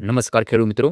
નમસ્કાર ખેડૂત મિત્રો,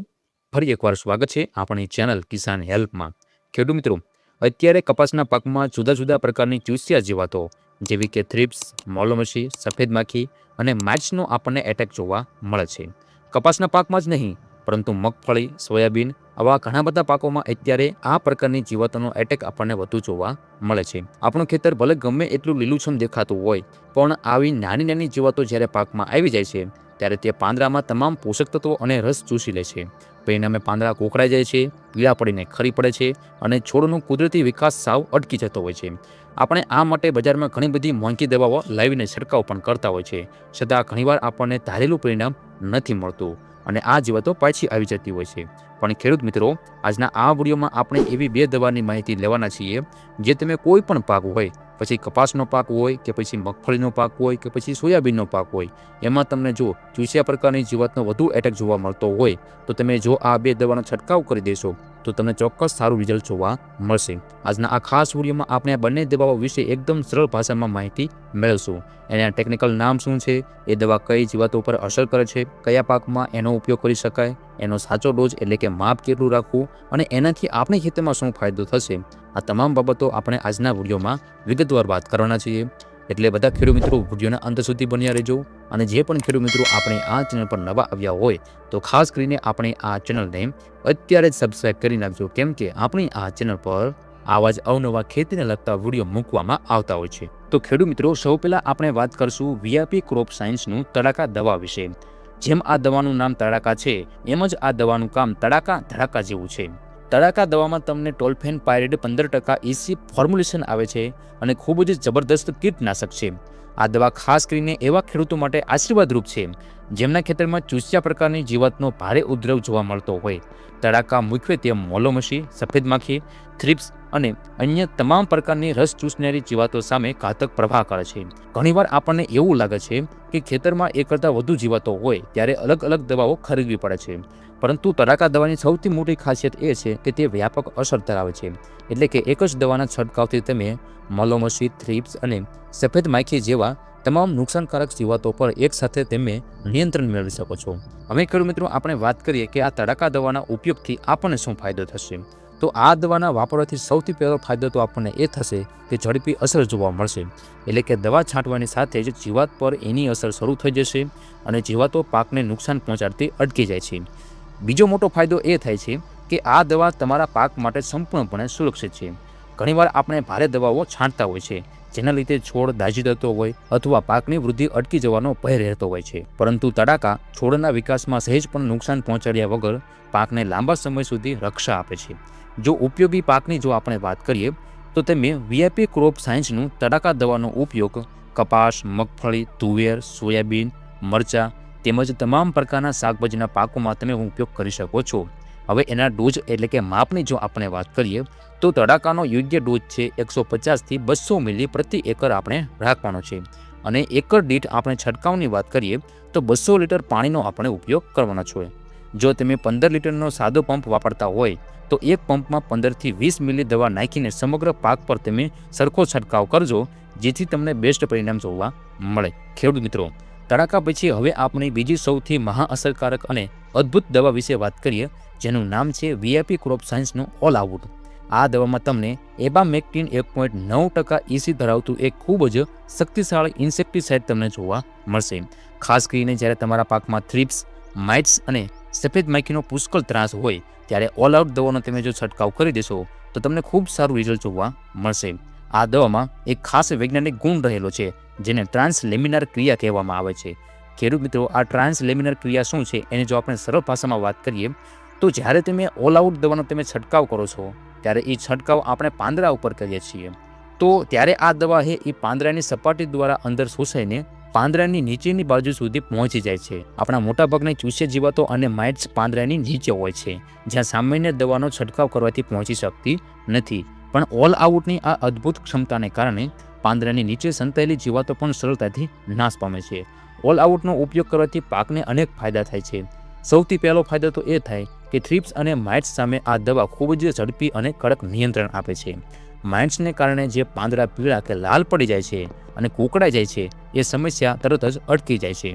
ફરી એકવાર સ્વાગત છે આપણી ચેનલ કિસાન હેલ્પમાં. ખેડૂત મિત્રો, અત્યારે કપાસના પાકમાં જુદા જુદા પ્રકારની ચૂસ્યા જીવાતો જેવી કે થ્રિપ્સ, મોલોમસી, સફેદ માખી અને માઇટ્સનો આપણને એટેક જોવા મળે છે. કપાસના પાકમાં જ નહીં પરંતુ મગફળી, સોયાબીન આવા ઘણા બધા પાકોમાં અત્યારે આ પ્રકારની જીવાતોનો એટેક આપણને વધુ જોવા મળે છે. આપણું ખેતર ભલે ગમે એટલું લીલુંછમ દેખાતું હોય, પણ આવી નાની નાની જીવાતો જ્યારે પાકમાં આવી જાય છે ત્યારે તે પાંદડામાં તમામ પોષક તત્વો અને રસ ચૂસી લે છે. પરિણામે પાંદડા કોકડાઈ જાય છે, પીળા પડીને ખરી પડે છે અને છોડનો કુદરતી વિકાસ સાવ અટકી જતો હોય છે. આપણે આ માટે બજારમાં ઘણી બધી મોંઘી દવાઓ લાવીને છંટકાવ પણ કરતા હોય છે, છતાં ઘણીવાર આપણને ધારેલું પરિણામ નથી મળતું અને આ જીવાતો પાછી આવી જતી હોય છે. પણ ખેડૂત મિત્રો, આજના આ વિડીયોમાં આપણે એવી બે દવાની માહિતી લેવાના છીએ જે તમે કોઈ પણ પાક હોય, પછી કપાસનો પાક હોય કે પછી મગફળીનો પાક હોય કે પછી સોયાબીનનો પાક હોય, એમાં તમને જો ચૂસ્યા પ્રકારની જીવાતનો વધુ એટેક જોવા મળતો હોય તો તમે જો આ બે દવાનો છંટકાવ કરી દેશો તો તમને ચોક્કસ સારું રિઝલ્ટ જોવા મળશે. આજના આ ખાસ વિડીયોમાં આપણે આ બંને દવાઓ વિશે એકદમ સરળ ભાષામાં માહિતી મેળવશું. એના ટેકનિકલ નામ શું છે, એ દવા કઈ જીવાતો પર અસર કરે છે, કયા પાકમાં એનો ઉપયોગ કરી શકાય, એનો સાચો ડોઝ એટલે કે માપ કેટલું રાખવું અને એનાથી આપણી ખેતીમાં શું ફાયદો થશે, આ તમામ બાબતો આપણે આજના વિડીયોમાં વિગતવાર વાત કરવાના છીએ. એટલે બધા ખેડૂત મિત્રો વિડીયોના અંત સુધી બન્યા રહેજો. અને જે પણ ખેડૂત મિત્રો આપણે આ ચેનલ પર નવા આવ્યા હોય તો ખાસ કરીને આપણે આ ચેનલને અત્યારે જ સબસ્ક્રાઈબ કરી નાખજો, કેમ કે આપણી આ ચેનલ પર આવા જ અવનવા ખેતીને લગતા વિડીયો મૂકવામાં આવતા હોય છે. તો ખેડૂત મિત્રો, સૌ પહેલાં આપણે વાત કરશું વીઆઈપી ક્રોપ સાયન્સનું તડાકા દવા વિશે. જેમ આ દવાનું નામ તડાકા છે, એમ જ આ દવાનું કામ તડાકા ધડાકા જેવું છે. તડાકા દવામાં તમને ટોલ્ફેન પાયરેડ 15% EC ફોર્મ્યુલેશન આવે છે અને ખૂબ જ જબરદસ્ત કીટનાશક છે. આ દવા ખાસ કરીને એવા ખેડૂતો માટે આશીર્વાદરૂપ છે જેમના ખેતરમાં ચૂસ્યા પ્રકારની જીવાતનો ભારે ઉપદ્રવ જોવા મળતો હોય. તડાકા મુખ્યત્વે મોલોમસી, સફેદ માખી, થ્રિપ્સ અને અન્ય તમામ પ્રકારની રસ ચૂસનારી જીવાતો સામે ઘાતક પ્રભાવ કરે છે. ઘણીવાર આપણને એવું લાગે છે કે ખેતરમાં એક કરતાં વધુ જીવાતો હોય ત્યારે અલગ અલગ દવાઓ ખરીદવી પડે છે, પરંતુ તડાકા દવાની સૌથી મોટી ખાસિયત એ છે કે તે વ્યાપક અસર ધરાવે છે. એટલે કે એક જ દવાના છંટકાવથી તમે મોલોમસી, થ્રિપ્સ અને સફેદ માખી જેવા તમામ નુકસાનકારક જીવાતો પર એકસાથે તમે નિયંત્રણ મેળવી શકો છો. હવે ખેડૂત મિત્રો, આપણે વાત કરીએ કે આ તડાકા દવાના ઉપયોગથી આપણને શું ફાયદો થશે. તો આ દવાના વાપરવાથી સૌથી પહેલો ફાયદો તો આપણને એ થશે કે ઝડપી અસર જોવા મળશે. એટલે કે દવા છાંટવાની સાથે જ જીવાત પર એની અસર શરૂ થઈ જશે અને જીવાતો પાકને નુકસાન પહોંચાડતી અટકી જાય છે. બીજો મોટો ફાયદો એ થાય છે કે આ દવા તમારા પાક માટે સંપૂર્ણપણે સુરક્ષિત છે. ઘણીવાર આપણે ભારે દવાઓ છાંટતા હોય છે, જેના લીધે છોડ દાઝી જતો હોય અથવા પાકની વૃદ્ધિ અટકી જવાનો ભય રહેતો હોય છે. પરંતુ તડાકા છોડના વિકાસમાં સહેજ પણ નુકસાન પહોંચાડ્યા વગર પાકને લાંબા સમય સુધી રક્ષા આપે છે. જો ઉપયોગી પાકની જો આપણે વાત કરીએ તો તમે વીઆઈપી ક્રોપ સાયન્સનું તડાકા દવાનો ઉપયોગ કપાસ, મગફળી, તુવેર, સોયાબીન, મરચાં તેમજ તમામ પ્રકારના શાકભાજીના પાકોમાં તમે ઉપયોગ કરી શકો છો. હવે એના ડોઝ એટલે કે માપની જો આપણે વાત કરીએ તો તડાકાનો યોગ્ય ડોઝ છે 150 થી 200 મિલી પ્રતિ એકર આપણે રાખવાનો છે. અને એકર દીઠ આપણે છંટકાવની વાત કરીએ તો 200 લીટર પાણીનો આપણે ઉપયોગ કરવાનો છે. જો તમે 15 લીટરનો સાદો પંપ વાપરતા હોય તો એક પંપમાં 15 થી 20 મિલી દવા નાખીને સમગ્ર પાક પર તમે સરખો છંટકાવ કરજો, જેથી તમને બેસ્ટ પરિણામ જોવા મળે. ખેડૂત મિત્રો, તડાકા પછી હવે આપણે બીજી સૌથી મહાઅસરકારક અને અદ્ભુત દવા વિશે વાત કરીએ, જેનું નામ છે વીઆઈપી ક્રોપ સાયન્સનું ઓલ આઉટ. આ દવામાં તમને એબામેક્ટિન 1.9% EC ધરાવતું એક ખૂબ જ શક્તિશાળી ઇન્સેક્ટિસાઇડ તમને જોવા મળશે. ખાસ કરીને જ્યારે તમારા પાકમાં થ્રિપ્સ, માઇટ્સ અને સફેદ માખીનો પુષ્કળ ત્રાસ હોય ત્યારે ઓલ આઉટ દવાનો તમે જો છંટકાવ કરી દેશો તો તમને ખૂબ સારું રિઝલ્ટ જોવા મળશે. આ દવામાં એક ખાસ વૈજ્ઞાનિક ગુણ રહેલો છે જેને ટ્રાન્સલેમિનાર ક્રિયા કહેવામાં આવે છે. ખેડૂત મિત્રો, આ ટ્રાન્સલેમિનાર ક્રિયા શું છે એની જો આપણે સરળ ભાષામાં વાત કરીએ તો જ્યારે તમે ઓલ આઉટ દવાનો તમે છંટકાવ કરો છો ત્યારે એ છંટકાવ આપણે પાંદડા ઉપર કરીએ છીએ, તો ત્યારે આ દવા છે એ પાંદડાની સપાટી દ્વારા અંદર શોષાઈને પાંદડાની નીચેની બાજુ સુધી પહોંચી જાય છે. આપણા મોટાભાગના ચૂસ્યા જીવાતો અને માઇટ્સ પાંદડાની નીચે હોય છે, જ્યાં સામાન્ય દવાનો છંટકાવ કરવાથી પહોંચી શકતી નથી. પણ ઓલ આઉટની આ અદ્ભુત ક્ષમતાને કારણે પાંદડાની નીચે સંતાયેલી જીવાતો પણ સરળતાથી નાશ પામે છે. ઓલ આઉટનો ઉપયોગ કરવાથી પાકને અનેક ફાયદા થાય છે. સૌથી પહેલો ફાયદો તો એ થાય કે થ્રિપ્સ અને માઇટ્સ સામે આ દવા ખૂબ જ ઝડપી અને કડક નિયંત્રણ આપે છે. માઇટ્સને કારણે જે પાંદડા પીળા કે લાલ પડી જાય છે અને કોકડાઈ જાય છે, એ સમસ્યા તરત જ અટકી જાય છે.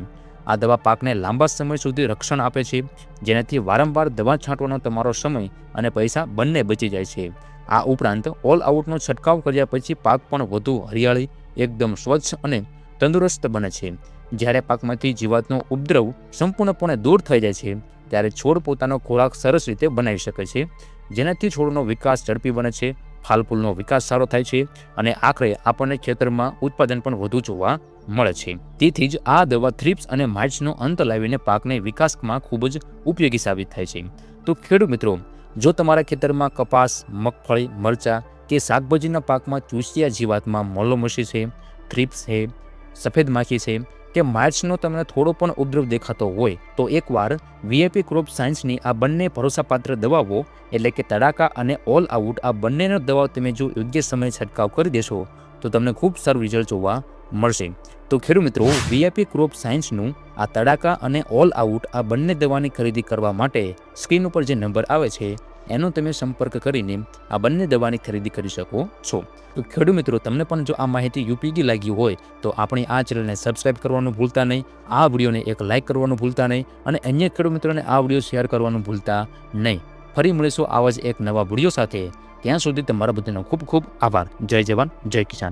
આ દવા પાકને લાંબા સમય સુધી રક્ષણ આપે છે, જેનાથી વારંવાર દવા છાંટવાનો તમારો સમય અને પૈસા બંને બચી જાય છે. આ ઉપરાંત ઓલ આઉટનો છંટકાવ કર્યા પછી પાક પણ વધુ હરિયાળી, એકદમ સ્વચ્છ અને તંદુરસ્ત બને છે. જ્યારે પાકમાંથી જીવાતનો ઉપદ્રવ સંપૂર્ણપણે દૂર થઈ જાય છે, ત્યારે છોડ પોતાનો ખોરાક સરસ રીતે બનાવી શકે છે, જેનાથી છોડનો વિકાસ ઝડપી બને છે, ફાલફૂલનો વિકાસ સારો થાય છે અને આખરે આપણને ખેતરમાં ઉત્પાદન પણ વધુ જોવા મળે છે. તેથી જ આ દવા થ્રિપ્સ અને માઇટ્સનો અંત લાવીને પાકને વિકાસમાં ખૂબ જ ઉપયોગી સાબિત થાય છે. તો ખેડૂત મિત્રો, જો તમારા ખેતરમાં કપાસ, મગફળી, મરચાં કે શાકભાજીના પાકમાં ચૂસિયા જીવાતમાં મોલોમસી છે, થ્રિપ્સ છે, સફેદ માખી છે કે માઇટ્સનો તમને થોડો પણ ઉપદ્રવ દેખાતો હોય તો એકવાર વીઆઈપી ક્રોપ સાયન્સની આ બંને ભરોસાપાત્ર દવાઓ એટલે કે તડાકા અને ઓલ આઉટ, આ બંનેનો દવાઓ તમે જો યોગ્ય સમયે છંટકાવ કરી દેશો તો તમને ખૂબ સારું રિઝલ્ટ જોવા મળશે. તો ખેડૂત મિત્રો, વીઆઈપી ક્રોપ સાયન્સનું આ તડાકા અને ઓલ આઉટ આ બંને દવાની ખરીદી કરવા માટે સ્ક્રીન ઉપર જે નંબર આવે છે એનો તમે સંપર્ક કરીને આ બંને દવાની ખરીદી કરી શકો છો. તો ખેડૂત મિત્રો, તમને પણ જો આ માહિતી ઉપયોગી લાગી હોય તો આપણી આ ચેનલને સબસ્ક્રાઇબ કરવાનું ભૂલતા નહીં, આ વિડીયોને એક લાઇક કરવાનું ભૂલતા નહીં અને અન્ય ખેડૂત મિત્રોને આ વિડીયો શેર કરવાનું ભૂલતા નહીં. ફરી મળીશું આવા જ એક નવા વિડીયો સાથે. ત્યાં સુધી તમારા બધાનો ખૂબ ખૂબ આભાર. જય જવાન, જય કિસાન.